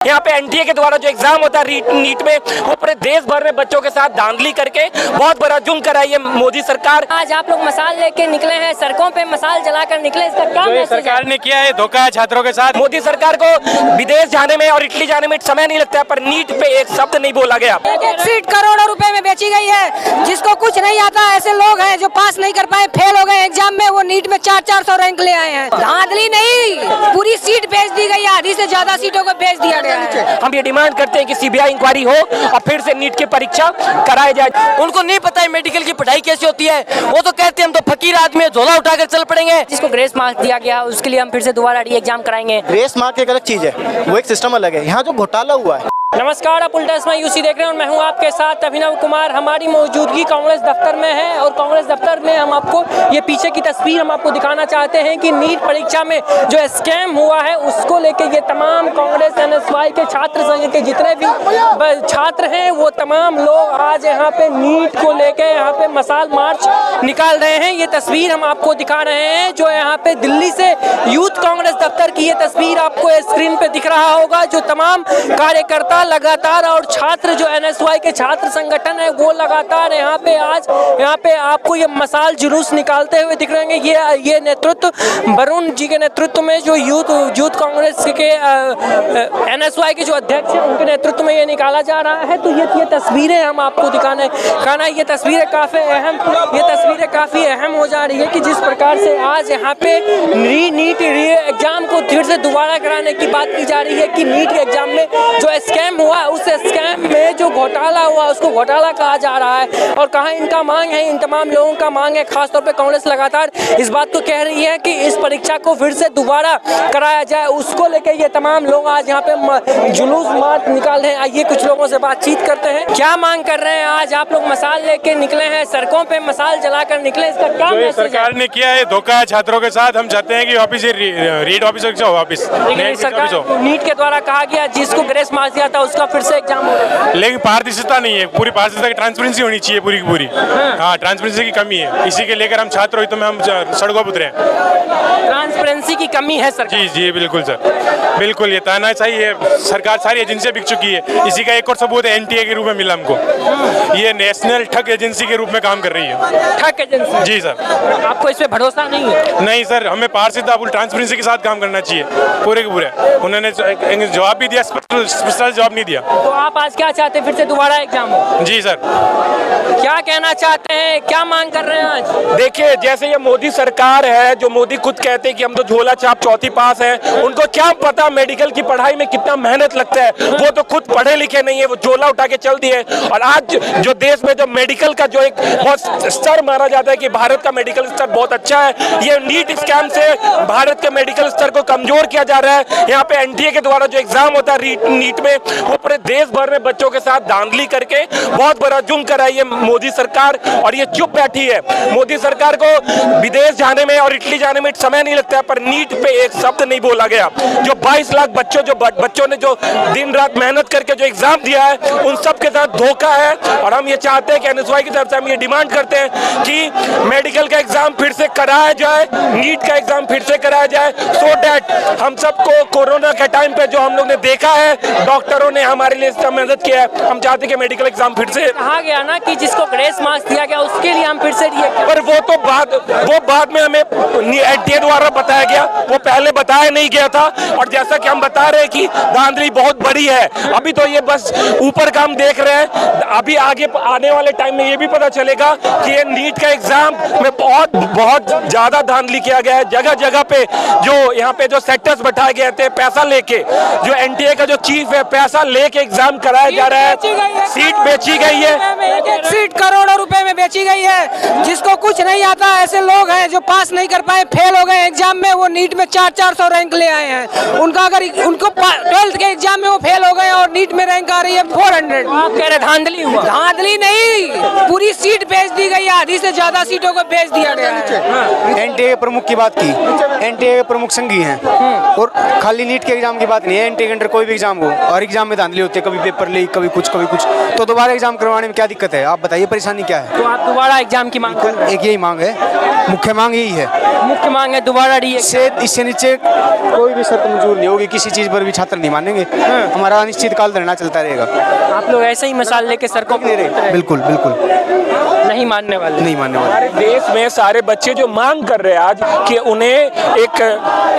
यहाँ पे एनटीए के द्वारा जो एग्जाम होता है नीट में, वो पूरे देश भर में बच्चों के साथ धांधली करके बहुत बड़ा जुर्म करा है ये मोदी सरकार। आज आप लोग मसाल लेके निकले हैं, सड़कों पे मसाल जलाकर निकले, इसका क्या मैसेज सरकार ने किया है? धोखा है छात्रों के साथ। मोदी सरकार को विदेश जाने में और इटली जाने में समय नहीं लगता है, पर नीट पे एक शब्द नहीं बोला गया। एक सीट करोड़ों रुपए में बेची गई है, जिसको कुछ नहीं आता। ऐसे लोग हैं जो पास नहीं कर पाए, फेल हो गए एग्जाम में, वो नीट में 400 रैंक ले आए हैं। धांधली नहीं, पूरी सीट बेच दी गई है, आधी से ज्यादा सीटों को बेच दिया गया है। हम ये डिमांड करते हैं कि सीबीआई इंक्वायरी हो और फिर से नीट की परीक्षा कराई जाए। उनको नहीं पता है मेडिकल की पढ़ाई कैसे होती है, वो तो कहते हैं हम तो फकीर आदमी है, झोला उठाकर चल पड़ेंगे। जिसको ग्रेस मार्क्स दिया गया उसके लिए हम फिर से दोबारा री एग्जाम कराएंगे। ग्रेस मार्क एक अलग चीज है, वो एक सिस्टम अलग है। यहाँ जो घोटाला हुआ है। नमस्कार, आप उल्टा समय यूसी देख रहे हैं और मैं हूं आपके साथ अभिनव कुमार। हमारी मौजूदगी कांग्रेस दफ्तर में है और कांग्रेस दफ्तर में हम आपको ये पीछे की तस्वीर हम आपको दिखाना चाहते हैं कि नीट परीक्षा में जो स्कैम हुआ है उसको लेके ये तमाम कांग्रेस एनएसवाई के छात्र संघ के जितने भी छात्र हैं वो तमाम लोग आज यहाँ पे नीट को लेके यहाँ पे मसाल मार्च निकाल रहे हैं। ये तस्वीर हम आपको दिखा रहे हैं जो यहाँ पे दिल्ली से यूथ कांग्रेस दफ्तर की ये तस्वीर आपको स्क्रीन पे दिख रहा होगा। जो तमाम कार्यकर्ता लगातार और छात्र जो एनएसवाई के छात्र संगठन है वो लगातार यहाँ पे आज यहाँ पे आपको ये मसाल जुलूस निकालते हुए दिख रहे हैं। ये नेतृत्व वरुण जी के नेतृत्व में जो यूथ कांग्रेस के एनएसवाई के जो अध्यक्ष हैं उनके नेतृत्व में ये निकाला जा रहा है। तो ये तस्वीरें हम आपको दिखाना ये तस्वीरें काफी अहम हो जा रही है कि जिस प्रकार से आज यहाँ पे नीट एग्जाम को फिर से दोबारा कराने की बात की जा रही है कि नीट के एग्जाम में जो स्कैम हुआ उस स्कैम में जो घोटाला हुआ उसको घोटाला कहा जा रहा है। और कहाँ इनका मांग है, इन तमाम लोगों का मांग है, खासतौर पे कांग्रेस लगातार इस बात को कह रही है कि इस परीक्षा को फिर से दोबारा कराया जाए। उसको लेकर ये तमाम लोग आज यहाँ पे जुलूस मार्च निकाल रहे हैं। आइए कुछ लोगों से बातचीत करते हैं, क्या मांग कर रहे हैं। आज आप लोग मसाल लेके निकले हैं, सड़कों पे मसाल जलाकर निकले, इसका क्या मैसेज है? सरकार ने किया है? धोखा है छात्रों के साथ। हम चाहते हैं कि वापिस रीट ऑफिस वापिस नीट के द्वारा कहा गया जिसको ग्रेस मार्क्स दिया था उसका फिर से एग्जाम हो रहा है, लेकिन पारदर्शिता नहीं है। पूरी पारदर्शिता की ट्रांसपेरेंसी होनी चाहिए पूरी की पूरी। हाँ, ट्रांसपेरेंसी की कमी है, इसी के लेकर हम छात्र हितों में हम सड़कों पर उतरे हैं। ट्रांसपेरेंसी की कमी है सर। जी बिल्कुल सर, बिल्कुल ये ताना चाहिए। सरकार सारी एजेंसियां बिक चुकी है। इसी का एक और सबूत है एनटीए के रूप में मिला हमको। ये नेशनल ठग एजेंसी के रूप में काम कर रही है। ठग एजेंसी? जी सर। आपको इस पे भरोसा नहीं है? नहीं सर, हमें पारदर्शिता ट्रांसपेरेंसी के साथ काम करना चाहिए पूरे के पूरे। उन्होंने जवाब भी दिया, स्पष्ट जवाब नहीं दिया। तो आप आज क्या चाहते हैं, फिर से दोबारा एग्जाम हो? जी सर। क्या कहना चाहते हैं, क्या मांग कर रहे हैं आज? देखिए, जैसे ये मोदी सरकार है, जो मोदी खुद कहते हैं कि हम तो झोला छाप चौथी पास है, उनको क्या पता मेडिकल की पढ़ाई में कितना मेहनत लगता है। वो तो खुद पढ़े लिखे नहीं है, वो झोला उठा के चल दिए। और आज जो देश में जो मेडिकल का जो एक बहुत स्तर मारा जाता है कि भारत का मेडिकल स्तर बहुत अच्छा है, ये नीट स्कैम से भारत के मेडिकल स्तर को कमजोर किया जा रहा है। यहाँ पे एनटीए के द्वारा जो एग्जाम होता है नीट में, वो पूरे देश भर में बच्चों के साथ धांधली करके बहुत बड़ा जुर्म करा है ये मोदी सरकार। और ये चुप बैठी है। मोदी सरकार को विदेश जाने में और इटली जाने में समय नहीं लगता है, पर नीट पे एक शब्द नहीं बोला गया। जो 22 लाख बच्चों ने जो दिन रात मेहनत करके जो एग्जाम दिया है, उन सब के साथ धोखा है। और हम ये चाहते हैं कि एनएसवाई की तरफ से हम ये डिमांड करते हैं कि मेडिकल का एग्जाम फिर से कराया जाए, नीट का एग्जाम फिर से कराया जाए, सो दैट हम सबको कोरोना के टाइम पे जो हम लोग ने देखा है, डॉक्टरों ने हमारे लिए इसका मदद किया है। हम चाहते हैं कि मेडिकल एग्जाम फिर से। कहा गया ना कि जिसको ग्रेस मार्क्स दिया गया उसके लिए हम फिर से पर वो बाद में हमें एनटीए द्वारा बताया गया, वो पहले बताया नहीं गया था। और जैसा कि हम बता रहे हैं कि धांधली बहुत बड़ी है। अभी तो ये बस ऊपर का हम देख रहे हैं, अभी आगे आने वाले टाइम में ये भी पता चलेगा कि ये नीट का एग्जाम में बहुत ज्यादा धांधली किया गया है। जगह जगह पे जो यहाँ पे जो सेक्टर्स बैठाए गए थे, पैसा लेके, जो एनटीए का जो चीफ है, पैसा लेके एग्जाम कराया जा रहा है। सीट बेची गई है, एक सीट करोड़ों रुपए में बेची गई है, जिसको कुछ नहीं आता। ऐसे लोग हैं जो पास नहीं कर पाए, फेल हो गए एग्जाम में, वो नीट में 400 रैंक ले आए हैं। उनको 12th के एग्जाम में वो फेल हो गए और नीट में रैंक आ रही है 400। आप कह रहे धांधली हुआ? धांधली नहीं, पूरी सीट बेच दी गई है, आधी से ज्यादा सीटों को बेच दिया गया है। एनटीए प्रमुख की बात की, एनटीए प्रमुख संघी हैं और खाली नीट के एग्जाम की बात नहीं है। एनटीए के अंदर कोई भी एग्जाम हो और एग्जाम में धांधली होती है, कभी पेपर लीक, कभी कुछ। तो दोबारा एग्जाम करवाने में क्या दिक्कत है? आप बताइए, परेशानी क्या है? है। तो आप दोबारा एग्जाम की मांग कर रहे एक यही मांग है, मुख्य मांग यही है। हैं? मुख्य मांग है दोबारा डी इससे नीचे कोई भी शर्त मंजूर नहीं होगी, किसी चीज पर भी छात्र नहीं मानेंगे। हमारा अनिश्चित काल धरना चलता रहेगा। आप लोग ऐसे ही मिसाल लेके सड़कों पे उतरे? बिल्कुल बिल्कुल नहीं मानने वाले? नहीं मानने वाले। हमारे देश में सारे बच्चे जो मांग कर रहे हैं आज कि उन्हें एक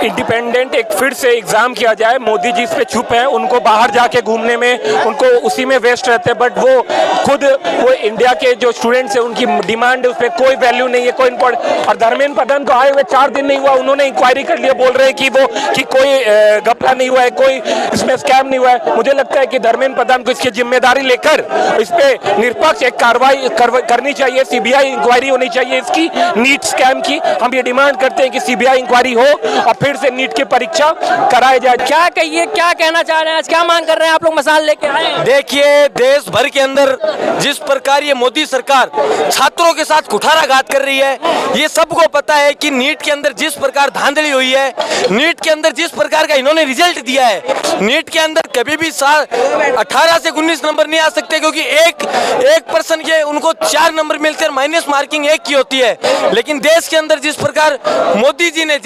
इंडिपेंडेंट एक फिर से एग्जाम किया जाए, मोदी जी इस पे चुप हैं, उनको बाहर जाके घूमने में उनको उसी में वेस्ट रहते हैं, बट वो खुद वो इंडिया के जो स्टूडेंट्स हैं उनकी डिमांड है, उस पर कोई वैल्यू नहीं है, कोई इम्पोर्टेंट। और धर्मेंद्र प्रधान को आए हुए 4 दिन नहीं हुआ, उन्होंने इंक्वायरी कर लिया, बोल रहे हैं कि कोई घपला नहीं हुआ है, कोई इसमें स्कैम नहीं हुआ है। मुझे लगता है कि धर्मेंद्र प्रधान को इसकी जिम्मेदारी लेकर इस पे निष्पक्ष एक कार्रवाई करनी चाहिए, सीबीआई इंक्वायरी होनी चाहिए इसकी, नीट स्कैम की। हम ये डिमांड करते हैं कि सीबीआई इंक्वायरी हो और फिर से नीट की परीक्षा कराई जाए। क्या कहिए, क्या कहना चाह रहे हैं, आज क्या मांग कर रहे हैं आप लोग, मिसाल लेके आए हैं? देखिए, देश भर के अंदर जिस प्रकार ये मोदी सरकार छात्रों के साथ कुठाराघात कर रही है, ये सबको पता है कि नीट के अंदर जिस प्रकार धांधली हुई है, नीट के अंदर जिस प्रकार का इन्होंने रिजल्ट दिया है, नीट के अंदर कभी भी 18 से 19 नंबर नहीं आ सकते, क्योंकि एक पर्सन के उनको 4 नंबर मिलते हैं, माइनस मार्किंग 1 की होती है। लेकिन देश के अंदर जिस प्रकार मोदी जी ने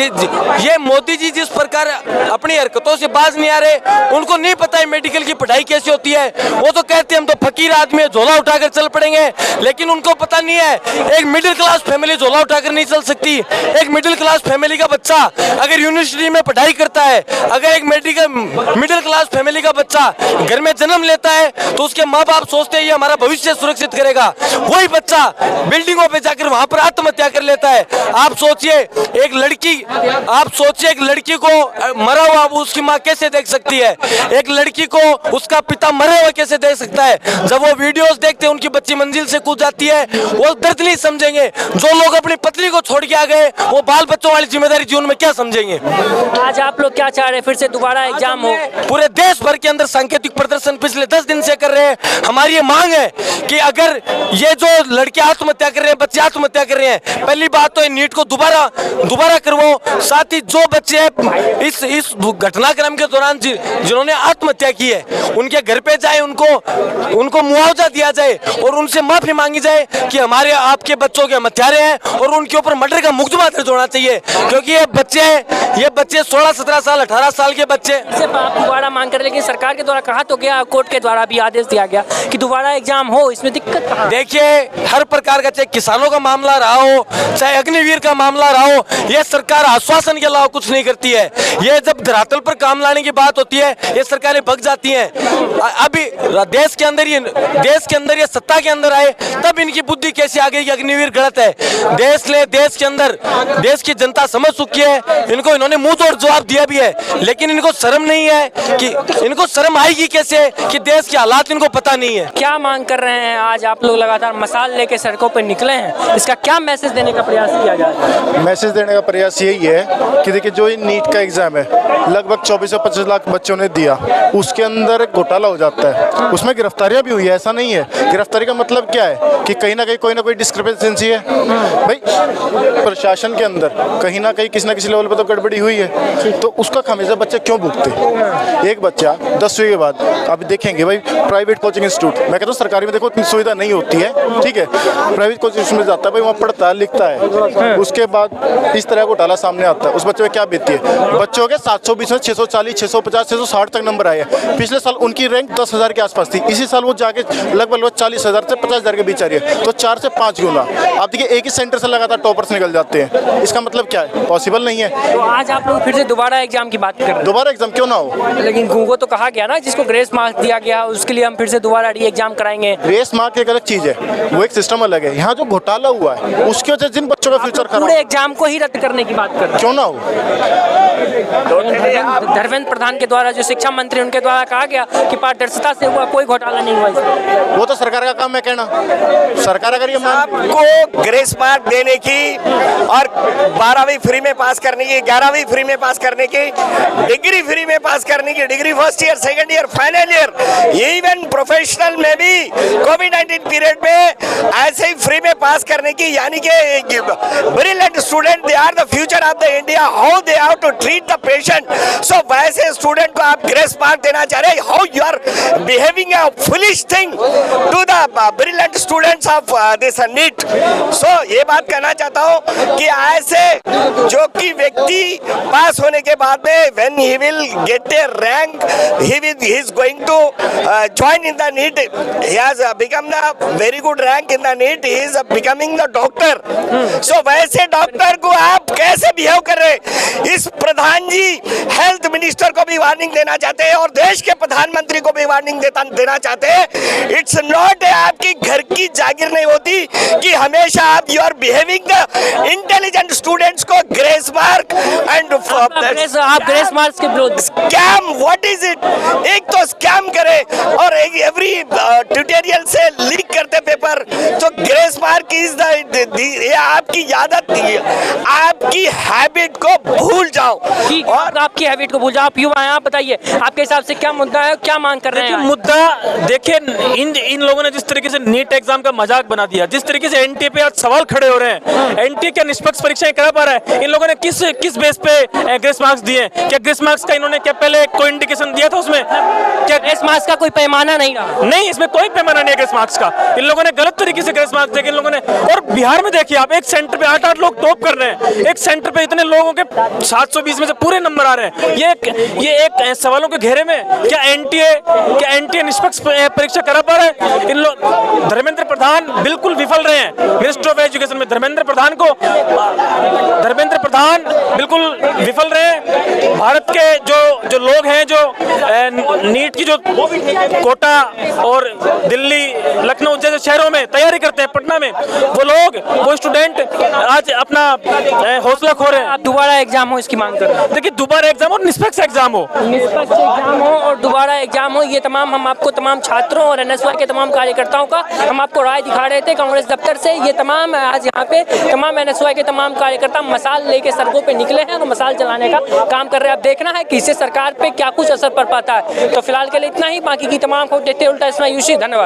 मोदी जी जिस प्रकार अपनी हरकतों से बाज नहीं आ रहे, उनको नहीं पता है मेडिकल की पढ़ाई कैसी होती है। वो तो कहते हैं हम तो फकीर आदमी है, झोला उठाकर चल पड़ेंगे, लेकिन उनको पता नहीं है एक मिडिल क्लास फैमिली झोला उठाकर नहीं चल सकती। एक मिडिल क्लास फैमिली का बच्चा अगर यूनिवर्सिटी में पढ़ाई करता है, अगर एक मिडिल क्लास फैमिली का बच्चा घर में जन्म लेता है, तो उसके माँ बाप सोचते हैं ये हमारा भविष्य सुरक्षित करेगा। वही बच्चा बिल्डिंगों पे जाकर वहां पर आत्महत्या कर लेता है। आप सोचिए एक लड़की को मरा हुआ उसकी माँ कैसे देख सकती है, एक लड़की को उसका पिता मरे हुए कैसे देख सकता है। जब वो वीडियोस देखते हैं उनकी बच्ची मंजिल से कूद जाती है, वो दर्द नहीं समझेंगे। जो लोग अपनी पत्नी को छोड़ के आ गए, वो बाल बच्चों वाली जिम्मेदारी जीवन में क्या समझेंगे। आज आप लोग क्या चाह रहे हैं, फिर से दोबारा एग्जाम हो? पूरे देश भर के अंदर सांकेतिक प्रदर्शन पिछले 10 दिन से कर रहे हैं। हमारी ये मांग है कि अगर ये जो लड़के आत्महत्या कर रहे हैं, बच्चे आत्महत्या कर रहे हैं, पहली बात तो ये नीट को दोबारा करवाओ। साथ ही जो बच्चे इस घटनाक्रम के दौरान जिन्होंने आत्महत्या की है, उनके घर पे जाए, उनको मुआवजा दिया जाए और उनसे माफी मांगी जाए कि हमारे आपके बच्चों के हत्यारे हैं, और उनके ऊपर मर्डर का मुकदमा दर्ज होना चाहिए। क्योंकि ये बच्चे 16, 17 साल, 18 साल के बच्चे सिर्फ आप दोबारा मांग कर, लेकिन सरकार के द्वारा कहा तो गया, कोर्ट के द्वारा भी आदेश दिया गया कि दोबारा एग्जाम हो, इसमें दिक्कत कहाँ? देखिए, हर प्रकार का, चाहे किसानों का मामला रहा हो, चाहे अग्निवीर का मामला रहा हो, ये सरकार आश्वासन के अलावा कुछ नहीं करती है। ये जब धरातल पर काम लाने की बात होती है, ये सरकारें भग जाती हैं। अभी देश के अंदर ये सत्ता के अंदर आए, तब इनकी बुद्धि कैसे आ गई कि अग्निवीर गलत है। देश के अंदर देश की जनता समझ चुकी है, इनको इन्होंने मुंह तोड़ जवाब दिया भी है, लेकिन इनको शर्म नहीं है कि इनको शर्म आएगी कैसे कि देश के हालात इनको पता नहीं है। क्या मांग कर रहे हैं आज आप लोग, लगातार मसाल लेके सड़कों पर निकले हैं, इसका क्या मैसेज देने का प्रयास किया जाए? मैसेज देने का प्रयास यही है कि देखिए, जो ये नीट का एग्जाम है, लगभग 24 से 25 लाख बच्चों ने दिया, उसके अंदर घोटाला हो जाता है, उसमें गिरफ्तारियां भी हुई है। ऐसा नहीं है, गिरफ्तारी का मतलब क्या है कि कहीं ना कहीं कोई ना कोई डिस्क्रिपेंसी है भाई, प्रशासन के अंदर कहीं ना कहीं किसी ना किसी लेवल पर तो गड़बड़ी हुई है, तो उसका खामियाजा बच्चे क्यों भुगते। एक बच्चा 10वीं के बाद, अब देखेंगे भाई प्राइवेट कोचिंग इंस्टीट्यूट, मैं कहता हूँ सरकारी में देखो इतनी सुविधा नहीं होती है, ठीक है, प्राइवेट कोचिंग इंस्टीट्यूट में जाता है भाई, वहाँ पढ़ता है, लिखता है, उसके बाद इस तरह घोटाला सामने आता है, उस बच्चे में क्या बीतती है। बच्चों के 720 में 640, 650, 660 तक नंबर आए हैं। पिछले साल उनकी रैंक 10,000 के आसपास थी, इसी साल वो जाके लगभग 40,000 से 50,000 के बीच आ रही है, तो 4 से 5 गुना। आप देखिए, एक ही सेंटर से लगातार टॉपर्स निकल जाते हैं, इसका मतलब क्या है, पॉसिबल नहीं है। तो आज आप लोग फिर से दोबारा एग्जाम की बात कर रहे हैं? दोबारा एग्जाम क्यों ना हो, लेकिन वो तो कहा गया ना, जिसको ग्रेस मार्क्स दिया गया उसके लिए हम फिर से दोबारा री एग्जाम कराएंगे। ग्रेस मार्क एक अलग चीज है, वो एक सिस्टम अलग है। यहाँ जो घोटाला हुआ है उसकी वजह से जिन बच्चों का फ्यूचर खराब, पूरे एग्जाम को ही रद्द करने की बात कर रहे हैं, क्यों ना हो। धर्मेंद्र प्रधान के द्वारा, जो शिक्षा मंत्री, उनके द्वारा कहा गया कि पारदर्शिता से हुआ, कोई घोटाला नहीं हुआ इसमें। वो तो सरकार का काम है कहना। सरकार अगर ये आपको ग्रेस मार्क देने की और 12वीं फ्री में पास करने की, 11वीं फ्री में पास करने की, डिग्री फ्री में पास करने की, degree first year, second year, final year, यही इवन प्रोफेशनल में भी कोविड-19 पीरियड में ऐसे ही फ्री में पास करने की, यानी कि brilliant student, they are the future of the India, how they have to treat the patient. So वैसे स्टूडेंट को आप ग्रेस मार्क देना चाह रहे हैं, how you are behaving a foolish thing to the brilliant students of this NEET. So ये बात कहना चाहता हूँ कि ऐसे जो कि व्यक्ति पास होने के बाद में when he will get A rank, he is going to join in the NEET, he has become the very good rank in the NEET, he is becoming the doctor। so वैसे डॉक्टर को आप कैसे behave कर रहे हैं? इस प्रधान जी health minister को भी वार्निंग देना चाहते हैं और देश के प्रधानमंत्री को भी वार्निंग देना चाहते हैं। इट्स नॉट आपकी घर की जागीर नहीं होती कि हमेशा आप you are behaving the intelligent students को ग्रेस मार्क एंड आप ग्रेस मार्क्स के विरोध। Scam, what is it? एक तो स्कैम करे और एवरी ट्यूटोरियल से लीक करते पेपर, तो ग्रेस मार्क इज ये आपकी आदत, आपकी हैबिट को भूल जाओ। और आपकी हैबिट को भूल जाओ। आप युवा हैं, आप बताइए आपके हिसाब से क्या मुद्दा है, क्या मांग कर रहे हैं? मुद्दा देखिए, इन लोगों ने जिस तरीके से नीट एग्जाम का मजाक बना दिया, जिस तरीके से एनटीए पे आज सवाल खड़े हो रहे हैं, एनटीए क्या निष्पक्ष परीक्षाएं करा पा रहा है? इन लोगों ने किस बेस पे ग्रेस मार्क्स दिए? क्या ग्रेस मार्क्स का इन्होंने क्या पहले कोई इंडिकेशन दिया था उसमें? क्या ग्रेस मार्क्स का कोई पैमाना नहीं रहा? नहीं, इसमें कोई पैमाना नहीं है ग्रेस मार्क्स का। इन लोगों ने गलत तरीके से ग्रेस मार्क्स देखे इन लोगों ने। और बिहार में देखिए आप, एक सेंटर पे 8-8 लोग टॉप कर रहे हैं, एक सेंटर पे इतने लोगों के 720 में से पूरे नंबर आ रहे हैं। ये एक सवालों के घेरे में क्या एनटीए निष्पक्ष परीक्षा करा पा रहे हैं? इन लोग धर्मेंद्र प्रधान बिल्कुल विफल रहे हैं मिनिस्टर ऑफ एजुकेशन में। धर्मेंद्र प्रधान बिल्कुल विफल रहे हैं। भारत के जो लोग हैं, जो नीट की जो कोटा और दिल्ली, लखनऊ जैसे शहरों में तैयारी करते हैं, पटना में, वो स्टूडेंट आज अपना हौसला खो रहे हैं। आप दोबारा एग्जाम हो इसकी मांग कर रहे हैं? देखिए, दोबारा एग्जाम और निष्पक्ष एग्जाम हो, और दोबारा एग्जाम हो, ये तमाम छात्रों और एनएसवाई के तमाम कार्यकर्ताओं का हम आपको राय दिखा रहे थे कांग्रेस दफ्तर से। ये तमाम आज यहाँ पे तमाम एनएसवाई के तमाम कार्यकर्ता मसाल लेके सड़कों पे निकले हैं और मसाल जलाने का काम कर रहे हैं। अब देखना है कि इससे सरकार पे क्या कुछ असर पड़ पाता है। तो फिलहाल के लिए इतना ही, बाकी की तमाम खबर देखते उल्टा इसमें यूशी। धन्यवाद।